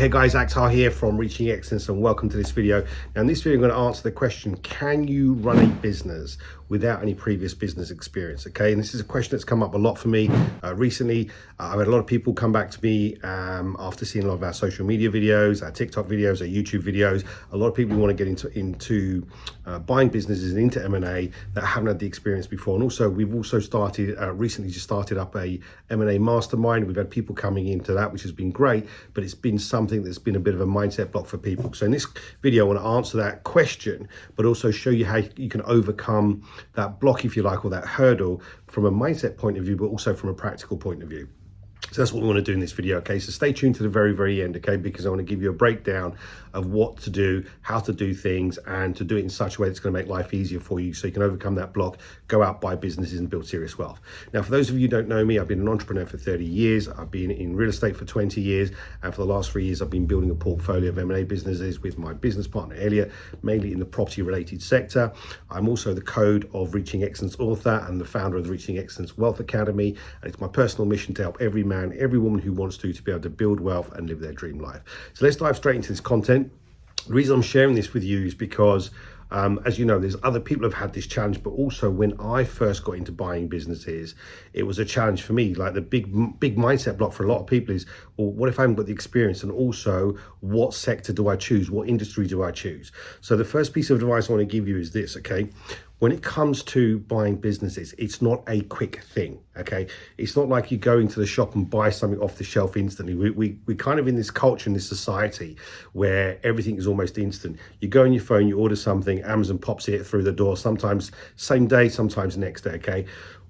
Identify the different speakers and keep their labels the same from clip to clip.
Speaker 1: Hey guys, Akhtar here from Reaching Excellence and welcome to this video. Now in this video I'm going to answer the question, can you run a business without any previous business experience? Okay, and this is a question that's come up a lot for me recently. I've had a lot of people come back to me after seeing a lot of our social media videos, our TikTok videos, our YouTube videos. A lot of people want to get into buying businesses and into M&A that haven't had the experience before. And also we've also started recently just started up a M&A mastermind. We've had people coming into that, which has been great, but it's been something that's been a bit of a mindset block for people. So in this video I want to answer that question, but also show you how you can overcome that block, if you like, or that hurdle from a mindset point of view, but also from a practical point of view. So that's what we want to do in this video, okay? So stay tuned to the very end, okay? Because I want to give you a breakdown of what to do, how to do things, and to do it in such a way that's going to make life easier for you so you can overcome that block, go out, buy businesses, and build serious wealth. Now, for those of you who don't know me, I've been an entrepreneur for 30 years. I've been in real estate for 20 years. And for the last 3 years, I've been building a portfolio of M&A businesses with my business partner, Elliot, mainly in the property-related sector. I'm also the Code of Reaching Excellence author and the founder of the Reaching Excellence Wealth Academy. And it's my personal mission to help every man, every woman who wants to be able to build wealth and live their dream life. So let's dive straight into this content. The reason I'm sharing this with you is because as you know, there's other people who have had this challenge, but also when I first got into buying businesses, it was a challenge for me. Like the big mindset block for a lot of people is, well, what if I haven't got the experience? And also, what sector do I choose? What industry do I choose? So the first piece of advice I want to give you is this, okay? When it comes to buying businesses, it's not a quick thing, okay? It's not like you go into the shop and buy something off the shelf instantly. We're kind of in this culture, in this society, where everything is almost instant. You go on your phone, you order something, Amazon pops it through the door, sometimes same day, sometimes next day, okay?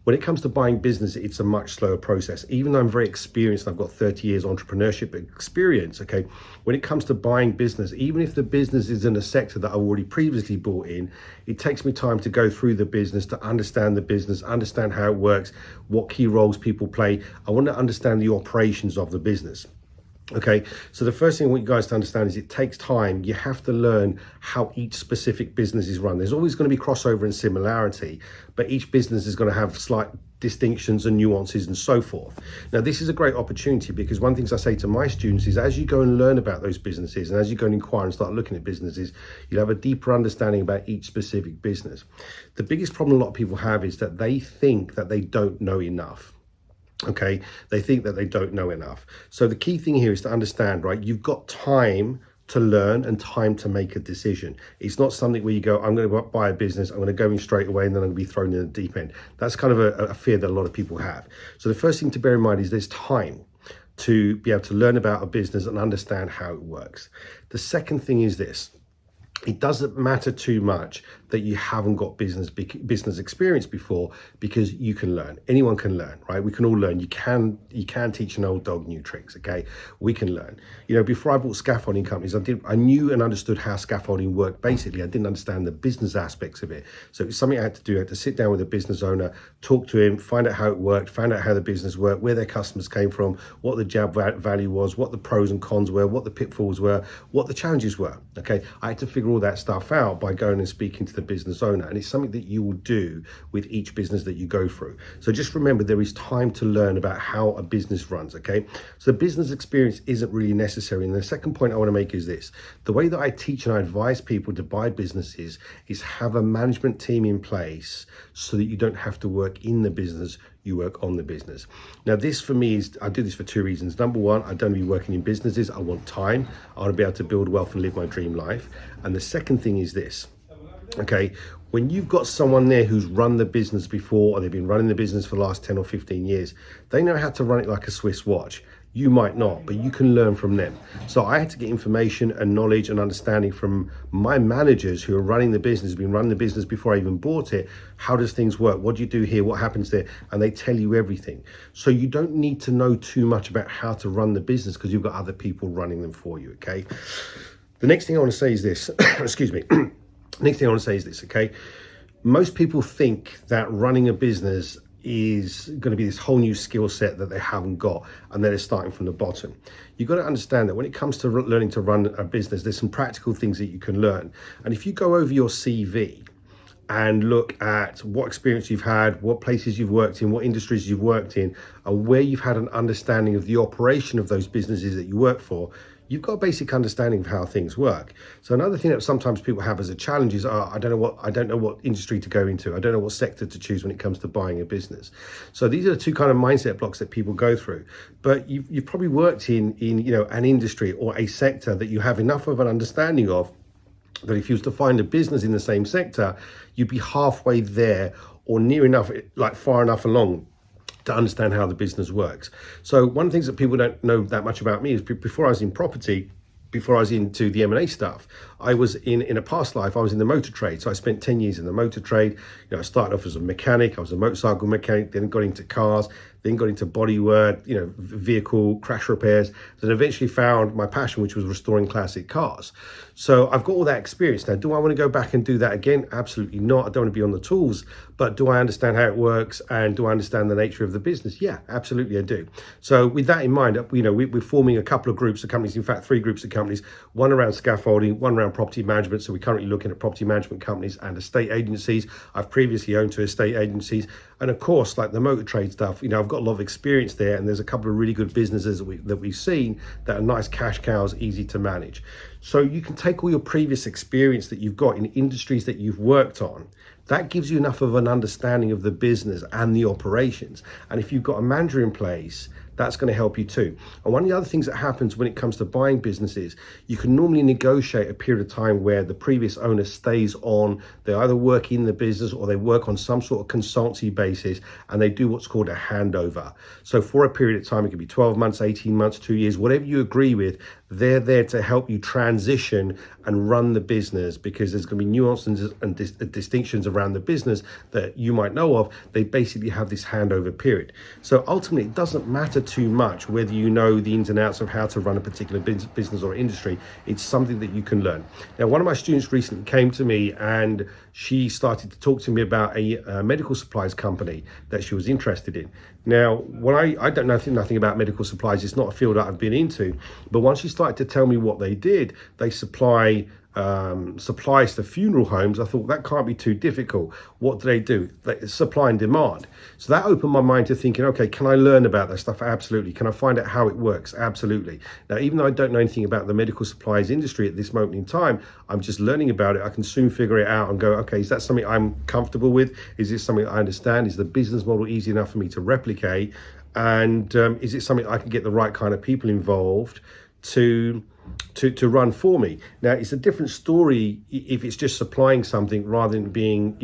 Speaker 1: When it comes to buying business, it's a much slower process. Even though I'm very experienced, I've got 30 years entrepreneurship experience, okay? When it comes to buying business, even if the business is in a sector that I've already previously bought in, it takes me time to go through the business, to understand the business, understand how it works, what key roles people play. I want to understand the operations of the business. Okay, so the first thing I want you guys to understand is it takes time. You have to learn how each specific business is run. There's always going to be crossover and similarity, but each business is going to have slight distinctions and nuances and so forth. Now, this is a great opportunity because one of the things I say to my students is as you go and learn about those businesses and as you go and inquire and start looking at businesses, you'll have a deeper understanding about each specific business. The biggest problem a lot of people have is that they think that they don't know enough. Okay, they think that they don't know enough. So the key thing here is to understand, right? You've got time to learn and time to make a decision. It's not something where you go, I'm going to buy a business, I'm going to go in straight away and then I'm going to be thrown in the deep end. That's kind of a fear that a lot of people have. So the first thing to bear in mind is there's time to be able to learn about a business and understand how it works. The second thing is this. It doesn't matter too much that you haven't got business experience before because you can learn. Anyone can learn, right? We can all learn. You can teach an old dog new tricks, okay? We can learn. You know, before I bought scaffolding companies, I knew and understood how scaffolding worked. Basically, I didn't understand the business aspects of it. So it's something I had to do. I had to sit down with a business owner, talk to him, find out how it worked, find out how the business worked, where their customers came from, what the job value was, what the pros and cons were, what the pitfalls were, what the challenges were, okay? I had to figure all that stuff out by going and speaking to the business owner, and it's something that you will do with each business that you go through. So just remember, there is time to learn about how a business runs, okay? So the business experience isn't really necessary. And the second point I want to make is this: the way that I teach and I advise people to buy businesses is have a management team in place so that you don't have to work in the business, you work on the business. Now, this for me is, I do this for two reasons. Number one, I don't want to be working in businesses. I want time. I want to be able to build wealth and live my dream life. And the second thing is this, okay? When you've got someone there who's run the business before, or they've been running the business for the last 10 or 15 years, they know how to run it like a Swiss watch. You might not, but you can learn from them. So I had to get information and knowledge and understanding from my managers who are running the business, been running the business before I even bought it. How does things work? What do you do here? What happens there? And they tell you everything. So you don't need to know too much about how to run the business because you've got other people running them for you, okay? The next thing I want to say is this, excuse me. Next thing I want to say is this, okay? Most people think that running a business is going to be this whole new skill set that they haven't got, and then they're starting from the bottom. You've got to understand that when it comes to learning to run a business, there's some practical things that you can learn. And if you go over your CV and look at what experience you've had, what places you've worked in, what industries you've worked in, and where you've had an understanding of the operation of those businesses that you work for, you've got a basic understanding of how things work. So another thing that sometimes people have as a challenge is, I don't know what industry to go into. I don't know what sector to choose when it comes to buying a business. So these are the two kind of mindset blocks that people go through. But you've probably worked in an industry or a sector that you have enough of an understanding of that if you was to find a business in the same sector, you'd be halfway there or near enough, like far enough along to understand how the business works. So one of the things that people don't know that much about me is before I was in property, before I was into the M&A stuff, I was in a past life, I was in the motor trade. So I spent 10 years in the motor trade. I started off as a mechanic. I was a motorcycle mechanic, then got into cars, then got into bodywork, vehicle crash repairs, then eventually found my passion, which was restoring classic cars. So I've got all that experience. Now, do I want to go back and do that again? Absolutely not. I don't want to be on the tools, but do I understand how it works and do I understand the nature of the business? Yeah, absolutely I do. So with that in mind, we're forming a couple of groups of companies, in fact, 3 groups of companies, one around scaffolding, one around property management. So we're currently looking at property management companies and estate agencies. I've previously owned 2 estate agencies. And of course, like the motor trade stuff, I've got a lot of experience there, and there's a couple of really good businesses that we've seen that are nice cash cows, easy to manage. So you can take all your previous experience that you've got in industries that you've worked on. That gives you enough of an understanding of the business and the operations. And if you've got a manager in place, that's going to help you too. And one of the other things that happens when it comes to buying businesses, you can normally negotiate a period of time where the previous owner stays on. They either work in the business or they work on some sort of consultancy basis, and they do what's called a handover. So for a period of time, it could be 12 months, 18 months, 2 years, whatever you agree with, they're there to help you transition and run the business, because there's going to be nuances and distinctions around the business that you might know of. They basically have this handover period. So ultimately, it doesn't matter too much whether you know the ins and outs of how to run a particular business or industry. It's something that you can learn. Now, one of my students recently came to me and she started to talk to me about a medical supplies company that she was interested in. Now, when I don't know nothing about medical supplies, it's not a field that I've been into, but once she started to tell me what they did, they supply supplies to funeral homes. I thought that can't be too difficult. What do? They supply and demand. So that opened my mind to thinking, okay, can I learn about that stuff? Absolutely. Can I find out how it works? Absolutely. Now, even though I don't know anything about the medical supplies industry at this moment in time, I'm just learning about it. I can soon figure it out and go, okay, is that something I'm comfortable with? Is this something I understand? Is the business model easy enough for me to replicate? And is it something I can get the right kind of people involved to run for me? Now, it's a different story if it's just supplying something rather than being,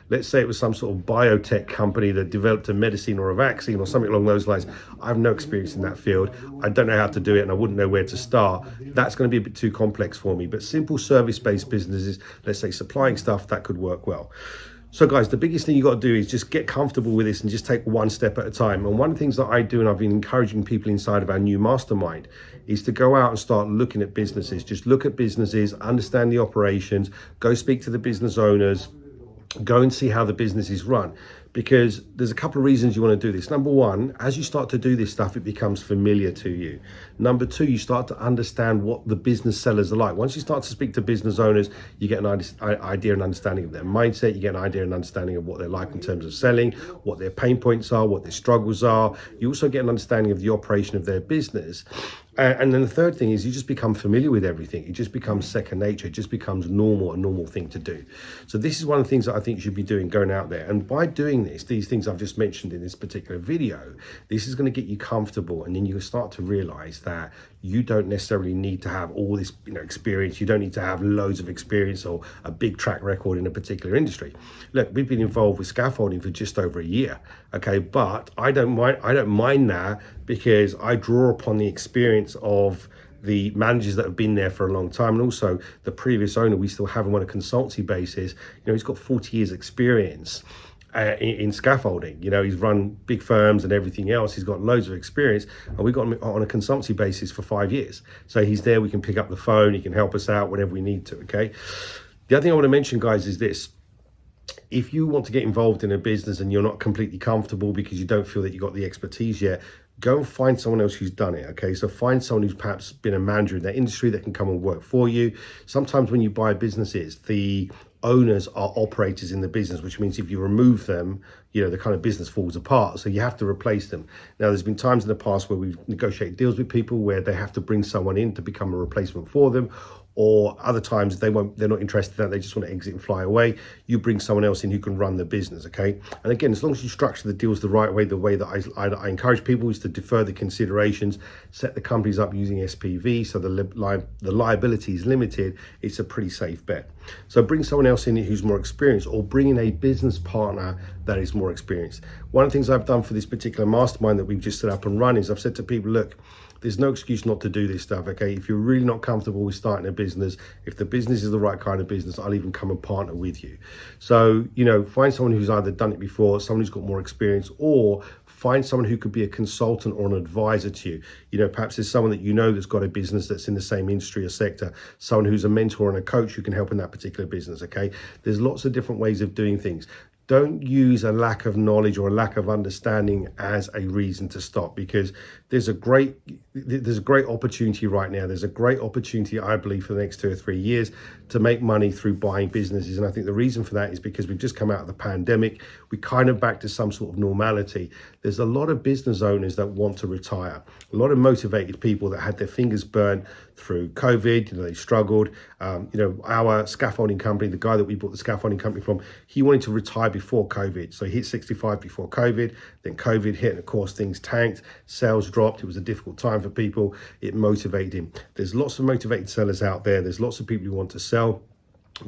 Speaker 1: let's say it was some sort of biotech company that developed a medicine or a vaccine or something along those lines. I have no experience in that field. I don't know how to do it and I wouldn't know where to start. That's going to be a bit too complex for me. But simple service-based businesses, let's say supplying stuff, that could work well. So guys, the biggest thing you got to do is just get comfortable with this and just take one step at a time. And one of the things that I do, and I've been encouraging people inside of our new mastermind, is to go out and start looking at businesses. Just look at businesses, understand the operations, go speak to the business owners, go and see how the business is run. Because there's a couple of reasons you want to do this. Number one, as you start to do this stuff, it becomes familiar to you. Number two, you start to understand what the business sellers are like. Once you start to speak to business owners, you get an idea and understanding of their mindset. You get an idea and understanding of what they're like in terms of selling, what their pain points are, what their struggles are. You also get an understanding of the operation of their business. And then the third thing is you just become familiar with everything. It just becomes second nature. It just becomes a normal thing to do. So this is one of the things that I think you should be doing, going out there. And by doing this, these things I've just mentioned in this particular video, this is going to get you comfortable. And then you start to realize that you don't necessarily need to have all this experience. You don't need to have loads of experience or a big track record in a particular industry. Look, we've been involved with scaffolding for just over a year. Okay, but I don't mind that, because I draw upon the experience of the managers that have been there for a long time, and also the previous owner. We still have him on a consultancy basis. He's got 40 years experience in scaffolding. He's run big firms and everything else. He's got loads of experience, and we got him on a consultancy basis for 5 years. So he's there. We can pick up the phone. He can help us out whenever we need to. Okay. The other thing I want to mention, guys, is this. If you want to get involved in a business and you're not completely comfortable because you don't feel that you've got the expertise yet, go and find someone else who's done it. Okay, so find someone who's perhaps been a manager in that industry that can come and work for you. Sometimes when you buy businesses, the owners are operators in the business, which means if you remove them, the kind of business falls apart. So you have to replace them. Now, there's been times in the past where we've negotiated deals with people where they have to bring someone in to become a replacement for them, or other times they're not interested in that, they just want to exit and fly away. You bring someone else in who can run the business. Okay, and again, as long as you structure the deals the right way, the way that I encourage people is to defer the considerations, set the companies up using SPV, so the liability is limited. It's a pretty safe bet. So bring someone else in who's more experienced, or bring in a business partner that is more experienced. One of the things I've done for this particular mastermind that we've just set up and run is I've said to people, look, there's no excuse not to do this stuff. Okay, if you're really not comfortable with starting a business, if the business is the right kind of business, I'll even come and partner with you. So find someone who's either done it before, someone who's got more experience, or find someone who could be a consultant or an advisor to you. Perhaps there's someone that that's got a business that's in the same industry or sector, someone who's a mentor and a coach who can help in that particular business. Okay, there's lots of different ways of doing things. Don't use a lack of knowledge or a lack of understanding as a reason to stop, because there's a great opportunity right now. There's a great opportunity, I believe, for the next 2 or 3 years to make money through buying businesses. And I think the reason for that is because we've just come out of the pandemic. We're kind of back to some sort of normality. There's a lot of business owners that want to retire, a lot of motivated people that had their fingers burned through COVID. They struggled. Our scaffolding company, the guy that we bought the scaffolding company from, he wanted to retire before COVID. So he hit 65 before COVID. Then COVID hit, and of course things tanked. Sales dropped. It was a difficult time for people. It motivated him. There's lots of motivated sellers out there. There's lots of people who want to sell.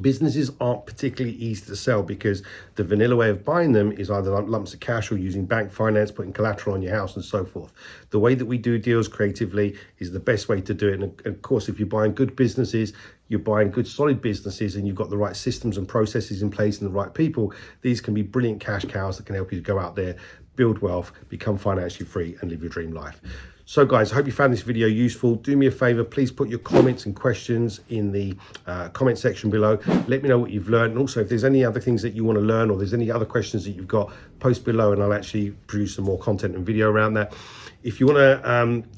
Speaker 1: Businesses aren't particularly easy to sell because the vanilla way of buying them is either lumps of cash or using bank finance, putting collateral on your house and so forth. The way that we do deals creatively is the best way to do it. And of course, if you're buying good businesses, you're buying good solid businesses, and you've got the right systems and processes in place and the right people, these can be brilliant cash cows that can help you to go out there, build wealth, become financially free, and live your dream life. So guys, I hope you found this video useful. Do me a favor, please put your comments and questions in the comment section below. Let me know what you've learned. And also, if there's any other things that you want to learn, or there's any other questions that you've got, post below and I'll actually produce some more content and video around that. If you want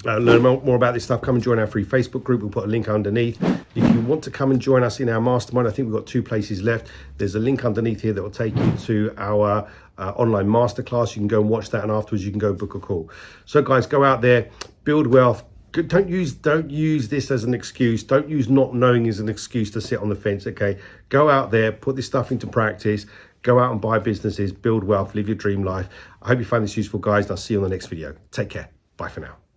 Speaker 1: to learn more about this stuff, come and join our free Facebook group. We'll put a link underneath. If you want to come and join us in our mastermind, I think we've got 2 places left. There's a link underneath here that will take you to our online masterclass. You can go and watch that, and afterwards you can go book a call. So guys, go out there, build wealth. Don't use this as an excuse. Don't use not knowing as an excuse to sit on the fence. Okay, go out there, put this stuff into practice, go out and buy businesses, build wealth, live your dream life. I hope you find this useful, guys, and I'll see you on the next video. Take care. Bye for now.